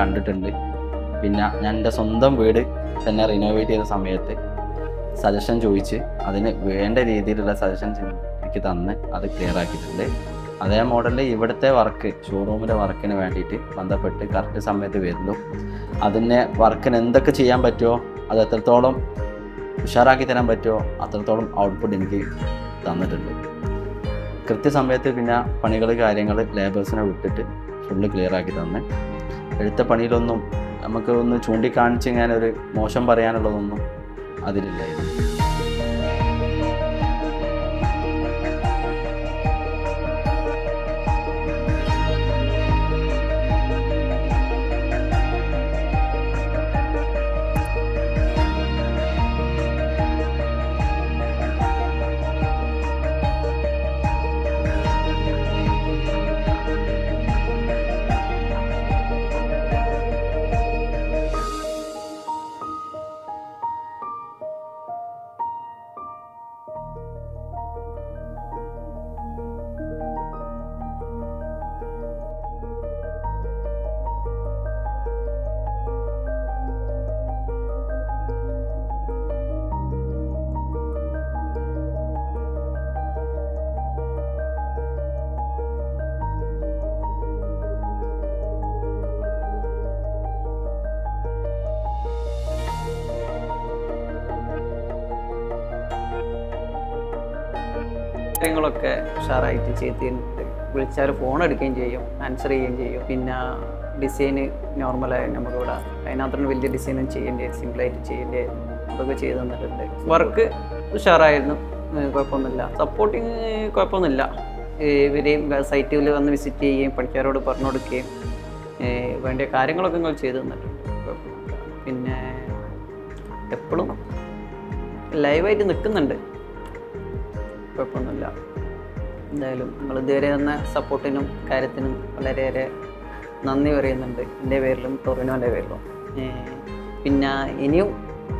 കണ്ടിട്ടുണ്ട്. പിന്നെ ഞാൻ എൻ്റെ സ്വന്തം വീട് തന്നെ റിനോവേറ്റ് ചെയ്ത സമയത്ത് സജഷൻ ചോദിച്ച് അതിന് വേണ്ട രീതിയിലുള്ള സജഷൻസ് എനിക്ക് തന്ന് അത് ക്ലിയർ ആക്കിയിട്ടുണ്ട്. അതേ മോഡലിൽ ഇവിടുത്തെ വർക്ക് ഷോറൂമിലെ വർക്കിന് വേണ്ടിയിട്ട് ബന്ധപ്പെട്ട് കറക്റ്റ് സമയത്ത് വരുന്നു. അതിന് വർക്കിന് എന്തൊക്കെ ചെയ്യാൻ പറ്റുമോ അത് എത്രത്തോളം ഉഷാറാക്കി തരാൻ പറ്റുമോ അത്രത്തോളം ഔട്ട്പുട്ട് എനിക്ക് തന്നിട്ടുണ്ട്. കൃത്യസമയത്ത് പിന്നെ പണികൾ കാര്യങ്ങൾ ലേബേഴ്സിനെ വിട്ടിട്ട് ഫുള്ള് ക്ലിയർ ആക്കി തന്നെ. എടുത്ത പണിയിലൊന്നും നമുക്ക് ഒന്ന് ചൂണ്ടിക്കാണിച്ച് ഇങ്ങനെ ഒരു മോശം പറയാനുള്ളതൊന്നും അതിലില്ലായിരുന്നു. കാര്യങ്ങളൊക്കെ ഉഷാറായിട്ട് ചെയ്തിട്ടുണ്ട്. വിളിച്ചാൽ ഫോൺ എടുക്കുകയും ചെയ്യും, ആൻസർ ചെയ്യുകയും ചെയ്യും. പിന്നെ ഡിസൈന് നോർമലായി നമുക്കിവിടെ അതിനകത്തൊന്നും വലിയ ഡിസൈനും ചെയ്യേണ്ടി സിമ്പിളായിട്ട് ചെയ്യേണ്ടി അതൊക്കെ ചെയ്ത് തന്നിട്ടുണ്ട്. വർക്ക് ഉഷാറായിരുന്നു, കുഴപ്പമൊന്നുമില്ല. സപ്പോർട്ടിങ് കുഴപ്പമൊന്നുമില്ല. ഇവരെയും സൈറ്റിൽ വന്ന് വിസിറ്റ് ചെയ്യുകയും പണിക്കാരോട് പറഞ്ഞു കൊടുക്കുകയും വേണ്ടിയ കാര്യങ്ങളൊക്കെ നിങ്ങൾ ചെയ്തു തന്നിട്ടുണ്ട്. കുഴപ്പമൊന്നുമില്ല. പിന്നെ എപ്പോഴും ലൈവായിട്ട് നിൽക്കുന്നുണ്ട്, കുഴപ്പമൊന്നുമില്ല. എന്തായാലും നിങ്ങൾ ഇതുവരെ തന്ന സപ്പോർട്ടിനും കാര്യത്തിനും വളരെയേറെ നന്ദി പറയുന്നുണ്ട്, എൻ്റെ പേരിലും ടൊറിനോൻ്റെ പേരിലും. പിന്നെ ഇനിയും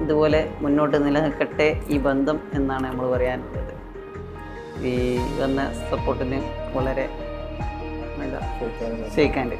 ഇതുപോലെ മുന്നോട്ട് നിലനിൽക്കട്ടെ ഈ ബന്ധം എന്നാണ് നമ്മൾ പറയാനുള്ളത്. ഈ വന്ന സപ്പോർട്ടിന് വളരെ ഷെയ്ക്കാൻഡ്